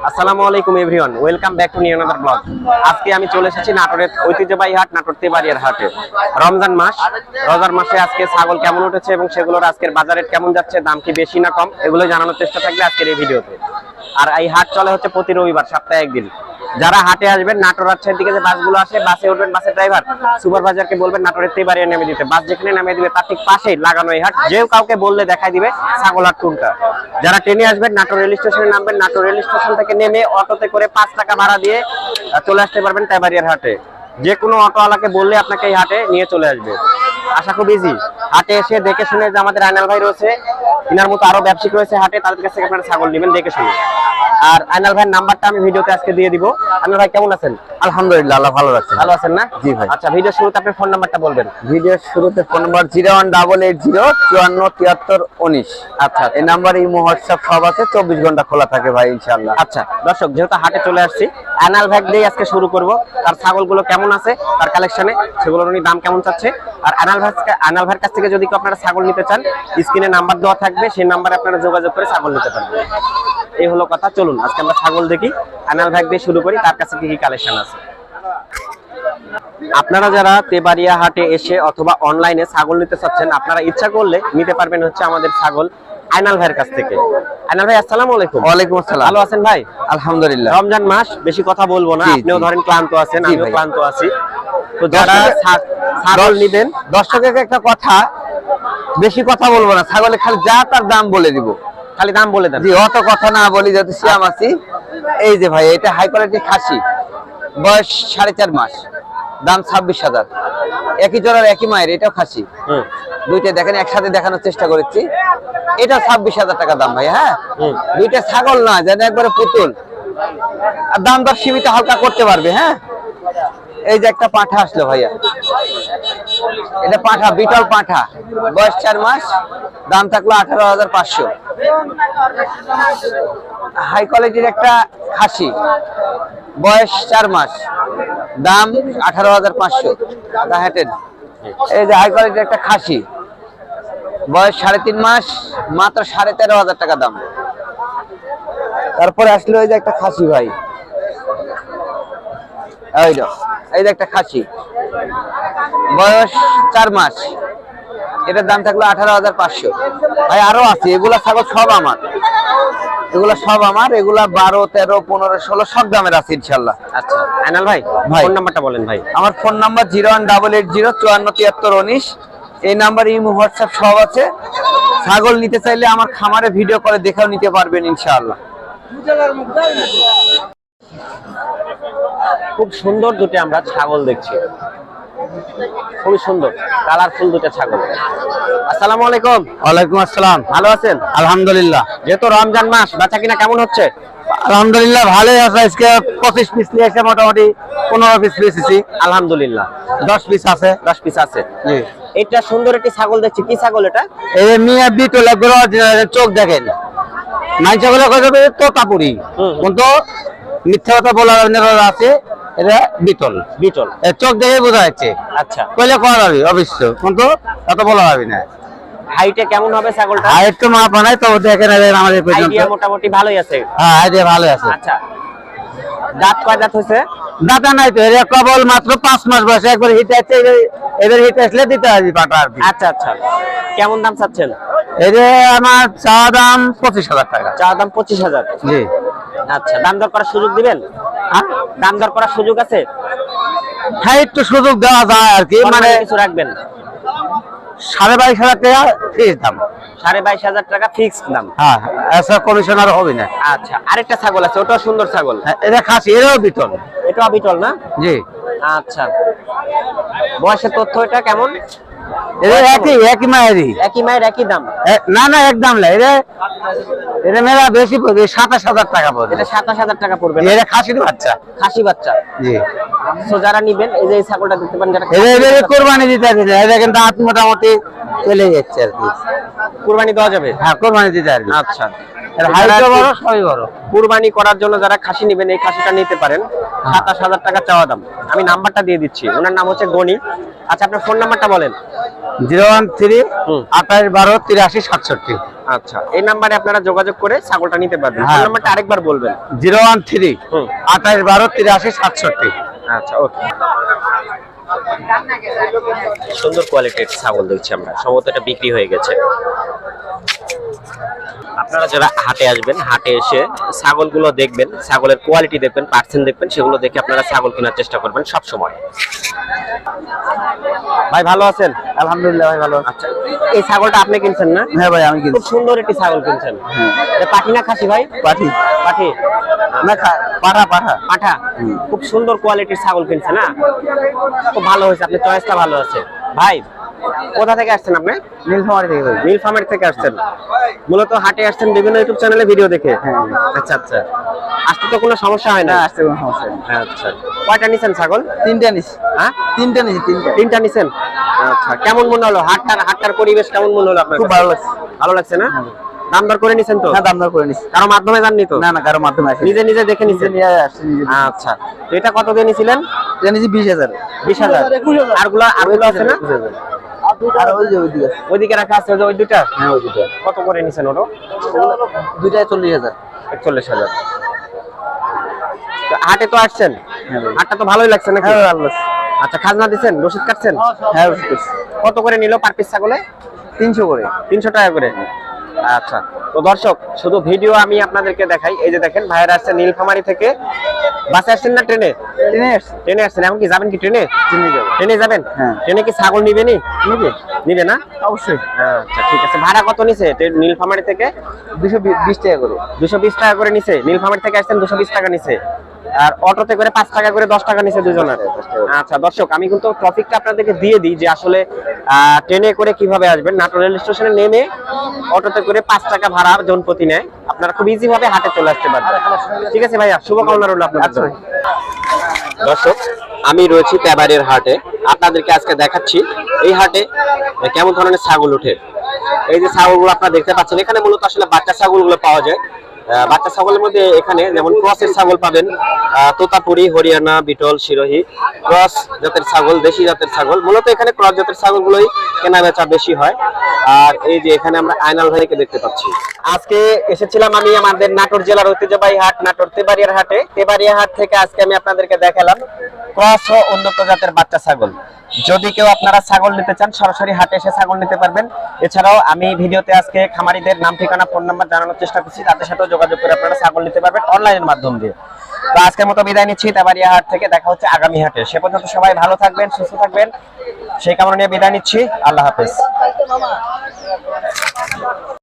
আসসালামু আলাইকুম everyone, welcome back to new another blog. আজকে আমি চলে এসেছি নাটোরের ঐতিহ্যবাহী হাট নাটোর তেবাড়িয়ার হাটে। রমজান মাস, রোজার মাসে আজকে ছাগল কেমন উঠেছে এবং সেগুলোর আজকের বাজার রেট কেমন যাচ্ছে, দাম কি বেশি না কম, এগুলো জানানোর চেষ্টা থাকবে আজকের এই ভিডিওতে। আর এই হাট চলে হচ্ছে প্রতি রবিবার, সপ্তাহে একদিন। যারা হাটে আসবেন, নাটোর রাজশাহীর দিকে যে বাসগুলো আসে, বাসে উঠবেন, বাসের ড্রাইভার সুপারভাইজারকে বলবেন নাটোরের তেবাড়িয়া নেমে দিতে। বাস যেখানে নামিয়ে দিবে তার ঠিক পাশেই লাগানো এই হাট। যে কাউকে বললে দেখাই দিবে ছাগল হাট কোনটা। যারা ট্রেনে আসবেন, নাটোর রেল স্টেশনে নামবেন, নাটোর রেল স্টেশন থেকে নেমে অটোতে করে 5 টাকা ভাড়া দিয়ে চলে আসতে পারবেন তেবাড়িয়ার হাটে। যে কোনো অটোওয়ালাকে বললে আপনাকে এই হাটে নিয়ে চলে আসবে। আশা খুব ইজি। হাটে এসে দেখে শুনে, যে আমাদের আইনাল ভাই রয়েছে, ইনার মতো আরো ব্যবসায়িক রয়েছে হাটে, তাদের কাছ থেকে আপনারা ছাগল নেবেন দেখে শুনে। আর আইনাল ভাইয়ের নাম্বারটা আমি ভিডিওতে আজকে দিয়ে দিব। আইনাল ভাই কেমন আছেন? আলহামদুলিল্লাহ, আল্লাহ ভালো রাখছেন। ভালো আছেন না? জি ভাই। আচ্ছা, ভিডিও শুরুতে আপনি ফোন নাম্বারটা বলবেন। ভিডিওর শুরুতে ফোন নাম্বার 01880547319। আচ্ছা, এই নাম্বার ইমো হোয়াটসঅ্যাপ সব আছে, 24 ঘন্টা খোলা থাকে ভাই ইনশাআল্লাহ। আচ্ছা দর্শক, যেহেতু হাটে চলে আসছি, আইনাল ভাই দিয়ে আজকে শুরু করব। তার ছাগলগুলো কেমন আছে, তার কালেকশনে, সেগুলোর উনি দাম কেমন চাচ্ছে। আর আইনাল ভাইয়ের কাছ থেকে যদি আপনারা ছাগল নিতে চান, স্ক্রিনে নাম্বার দেওয়া থাকবে, সেই নাম্বারে আপনারা যোগাযোগ করে ছাগল নিতে পারবেন। এই হলো কথা। চলুন আজকে আমরা ছাগল দেখি। আইনাল ভাই দিয়ে শুরু করি, তার কাছে কি কি কালেকশন আছে। আপনারা যারা তেবাড়িয়া হাটে এসে অথবা অনলাইনে ছাগল নিতে চাচ্ছেন, আপনারা ইচ্ছা করলে নিতে পারবেন হচ্ছে আমাদের ছাগল আইনাল ভাইয়ের কাছ থেকে। আইনাল ভাই আসসালামু আলাইকুম। ওয়ালাইকুম আসসালাম। ভালো আছেন ভাই? আলহামদুলিল্লাহ। রমজান মাস, বেশি কথা বলবো না, আপনিও ধরেন ক্লান্ত আছেন, আমিও ক্লান্ত আছি। তো যারা ছাগল নিবেন, দর্শকের একটা কথা, বেশি কথা বলবো না, ছাগলে খালি যা তার দাম বলে দিব। খালি দাম বলে দেন। জি, অত কথা না বলি, যেহেতু সিয়াম আছি। এই যে ভাই, এটা হাই কোয়ালিটি খাসি, বয়স 4.5 মাস, দাম 26,000। একই জোড়ার একই মায়ের, এটাও খাসি। দুইটা দেখেন, একসাথে দেখানোর চেষ্টা করেছি। এটা 26,000 টাকা দাম ভাই। হ্যাঁ, দুইটা ছাগল না, যেন একবারে পুতুল। আর দাম দর সীমিত হালকা করতে পারবে। হ্যাঁ, এই যে একটা পাঁঠা আসলো ভাইয়া, এটা পাঁঠা, বিটল পাঁঠা, বয়স 4 মাস, দাম থাকলো 18,500। হাই কোয়ালিটির একটা খাসি, বয়স 4 মাস, দাম 18,500। এই যে হাই কোয়ালিটির একটা খাসি, বয়স 3.5 মাস, মাত্র 13,500 টাকা দাম। তারপরে আসলো এই যে একটা খাসি ভাই, এই যে একটা খাসি, বয়স 4 মাস, এটার দাম থাকলো 18,500। ভাই আরো আছে, এগুলা ছাগল সব আমার, এগুলা সব আমার, এগুলা 12, 13, 15, 16 সব দামের আছে ইনশাল্লাহ। আচ্ছা আইনাল ভাই, ফোন নাম্বারটা বলেন ভাই। আমার ফোন নাম্বার 01880547319। এই নাম্বার ইমো হোয়াটসঅ্যাপ সব আছে। ছাগল নিতে চাইলে আমার খামারে ভিডিও করে দেখেও নিতে পারবেন ইনশাআল্লাহ। খুব সুন্দর দুটো আমরা ছাগল দেখছি, খুবই সুন্দর কালারফুল দুটো ছাগল। আসসালামু আলাইকুম। ওয়ালাইকুম আসসালাম। ভালো আছেন? আলহামদুলিল্লাহ। যেহেতু রমজান মাস, বেচা কিনা কেমন হচ্ছে? আলহামদুলিল্লাহ ভালোই আছে। আজকে 25 পিস নিয়ে এসে মোটামুটি 15 পিস বেচেছি। আলহামদুলিল্লাহ। 10 পিস আছে। 10 পিস আছে। জি। এটা সুন্দর একটি ছাগল দেখছি, কি ছাগল এটা? এই মিয়া বিটল, একবার চোখ দেখেন, নাই ছাগলের কথা তোতাপুরি, কিন্তু মিথ্যা কথা বলার আছে। এটা বিটল, বিটল চোখ দেখে বোঝা যাচ্ছে। আচ্ছা, কইলে করা যাবে অবশ্য, কিন্তু এত বলা যাবে না। হাইটে কেমন হবে ছাগলটা? হাইট তো মাপা নাই, তো দেখেন আমাদের আইডিয়া মোটামুটি ভালোই আছে। হ্যাঁ, আইডিয়া ভালো আছে। আচ্ছা, দাঁত কয় দাঁত হয়েছে? দাদা নাই তো, এর কেবল মাত্র 5 মাস বয়সে, একবার হিট আছে, এদের হিট আসলে দিতে হবে পাটা আর কি। আচ্ছা আচ্ছা, কেমন দাম চাচ্ছেন? এদের আমার চা দাম 25,000 টাকা। চা দাম 25,000? জি। আচ্ছা, দাম দর করার সুযোগ দিবেন? দাম দর করার সুযোগ আছে? হ্যাঁ, একটু সুযোগ দেওয়া যায় আর কি, মানে কিছু রাখবেন। 22,500 টাকা ফিক্স দাম। 22,500 টাকা ফিক্সড দাম। হ্যাঁ, এসব কমিশন আর হবে না। আচ্ছা, আরেকটা ছাগল আছে, ওটাও সুন্দর ছাগল। এটা খাসি, এরও বিটল। এটাও বিটল না? জি। আচ্ছা, বয়সের তথ্য এটা কেমন? এদের একই মায়েরই, একই মায়ের একই দাম? না না, একদম না। এটা মেলা বেশি পড়বে, 27,000 টাকা পড়বে। এটা 27,000 টাকা পড়বে। এটা খাসির বাচ্চা, খাসি বাচ্চা। জি। তো যারা নিবেন, এই যে এই ছাগলটা দেখতে পারেন, যারা এদের কোরবানি দিতে হবে, এটা কিন্তু দাঁত মোটামুটি চলে যাচ্ছে আর কি। কুরবানি দেওয়া যাবে? হ্যাঁ, কোরবানি দিতে আর কি। আচ্ছা, হাইটও বড়, সবই বড়। কুরবানি করার জন্য যারা খাসি নেবেন, এই খাসিটা নিতে পারেন। 27,000 টাকা চাওয়া দাম। আমি নাম্বারটা দিয়ে দিচ্ছি, ওনার নাম হচ্ছে গনি। আচ্ছা, আপনার ফোন নাম্বারটা বলেন। 013 28 12 83 67। আচ্ছা, এই নাম্বারে আপনারা যোগাযোগ করে ছাগলটা নিতে পারবেন। ফোন নাম্বারটা আরেকবার বলবেন। 013 28 12 83 67। আচ্ছা, ওকে। সুন্দর কোয়ালিটির ছাগল দেখছি আমরা, সম্ভবত এটা বিক্রি হয়ে গেছে। আপনারা যারা হাটে আসবেন, হাটে এসে ছাগলগুলো দেখবেন, ছাগলের কোয়ালিটি দেখবেন, পার্সেন্ট দেখবেন, সেগুলো দেখে আপনারা ছাগল কেনার চেষ্টা করবেন সব সময়। ভাই ভালো আছেন? আলহামদুলিল্লাহ ভাই ভালো। আচ্ছা, এই ছাগলটা আপনি কিনছেন না? হ্যাঁ ভাই আমি খুব সুন্দর একটি ছাগল কিনছেন। এটা পাঠি না খাসি ভাই? পাঠি। পাঠি না পাঠা পাঠা পাঠা। খুব সুন্দর কোয়ালিটির ছাগল কিনছেন না? খুব ভালো হয়েছে, আপনার চয়েসটা ভালো আছে। ভাই কোথা থেকে আসছেন আপনি? নীলফামারী থেকে ভাই। নীলফামারী থেকে আসছেন, মূলত হাটে আসছেন বিভিন্ন ইউটিউব চ্যানেলে ভিডিও দেখে? আচ্ছা আচ্ছা, আসতে তো কোনো সমস্যা হয় না? আসতে কোনো সমস্যা নেই। আচ্ছা, কয়টা নিছেন ছাগল? 3টা নিছি। হ্যাঁ, 3টা নিছি। 3টা নিছেন। আচ্ছা, কেমন মনে হলো হাটটার পরিবেশ কেমন মনে হলো আপনার? খুব ভালো লাগছে। ভালো লাগছে না? দাম দর করে নিছেন তো? হ্যাঁ দাম দর করে নিছি। কারো মাধ্যমে জাননি তো? না না কারো মাধ্যমে আসে। নিজে নিজে দেখে নিছেন? নিয়ে আসছে নিজে। আচ্ছা, তো এটা কত দিয়ে নিছিলেন? জানিছি 20,000। 20,000। আরগুলো আছে না? আর ওই যে ওইদিকে। ওইদিকে রাখা আছে, ওই দুইটা? হ্যাঁ ওই দুটো। কত করে নিছেন ওটা? দুইটায় 40,000। 41,000। তো হাটে তো আসছেন, হ্যাঁ ভাই। হাটটা তো ভালোই লাগছে নাকি? হ্যাঁ ভালো লাগছে। আচ্ছা, খাজনা দিছেন, রসিদ কাটছেন? হ্যাঁ ওষুধ করছি। কত করে নিল পার পিস ছাগলে? 300 করে। 300 টাকা করে। আচ্ছা, তো দর্শক শুধু ভিডিও আমি আপনাদেরকে দেখাই। এই যে দেখেন, ভাইরা আসছে নীলফামারী থেকে। বাসে আসছেন না ট্রেনে? ট্রেনে আসছে। ট্রেনে আসছেন। এখন কি যাবেন কি ট্রেনে? ট্রেনে যাবো। ট্রেনে যাবেন? হ্যাঁ। ট্রেনে কি ছাগল নিবেনি? নিবে না? অবশ্যই। আচ্ছা ঠিক আছে। ভাড়া কত নিছে নীলফামারী থেকে? 220 টাকা করে। 220 টাকা করে নিছে। নীলফামারী থেকে আসছেন, 220 টাকা নিছে। আর অটোতে করে 5 টাকা করে, 10 টাকা নিছে দুজনের। আচ্ছা দর্শক, আমি কিন্তু টপিকটা আপনাদেরকে দিয়ে দিই যে আসলে ট্রেনে করে কিভাবে আসবেন। নাটোর রেল স্টেশনে নেমে অটোতে করে 5 টাকা ভাড়া জনপ্রতি নেয়। আপনারা খুব ইজি ভাবে হাটে চলে আসতে পারবেন। ঠিক আছে ভাইয়া, শুভকামনা রইল আপনার জন্য। দর্শক, আমি রয়েছি তেবাড়িয়ার হাটে। আপনাদেরকে আজকে দেখাচ্ছি এই হাটে কেমন ধরনের ছাগল ওঠে। এই যে ছাগলগুলো আপনারা দেখতে পাচ্ছেন, এখানে মূলত আসলে বাচ্চা ছাগলগুলো পাওয়া যায়। বাচ্চা ছাগলের মধ্যে এখানে যেমন ক্রসের ছাগল পাবেন, তোতাপুরি, হরিয়ানা, বিটল, সিরোহী, ক্রস জাতের ছাগল, দেশি জাতের ছাগল। মূলত এখানে ক্রস জাতের ছাগলগুলোই কেনা বেচা বেশি হয়। আর এই যে এখানে আমরা আয়নাল ভাইকে দেখতে পাচ্ছি। আজকে এসেছিলাম আমি আমাদের নাটোর জেলার ঐতিহ্যবাহী হাট নাটোর তেবাড়িয়ার হাটে। তেবাড়িয়া হাট থেকে আজকে আমি আপনাদেরকে দেখালাম ক্রস ও উন্নত জাতের বাচ্চা ছাগল। যদি কেউ আপনারা ছাগল নিতে চান, সরাসরি হাটে এসে ছাগল নিতে পারবেন। এছাড়াও আমি ভিডিওতে আজকে খামারিদের নাম, ঠিকানা, ফোন নাম্বার জানানোর চেষ্টা করছি। তাদের সাথেও যোগাযোগ করে আপনারা ছাগল নিতে পারবেন অনলাইনের মাধ্যম দিয়ে। তো আজকের মতো বিদায় নিচ্ছি তেবাড়িয়া হাট থেকে। দেখা হচ্ছে আগামী হাটে। সে পর্যন্ত সবাই ভালো থাকবেন, সুস্থ থাকবেন, সেই কামনা নিয়ে বিদায় নিচ্ছি। আল্লাহ হাফেজ।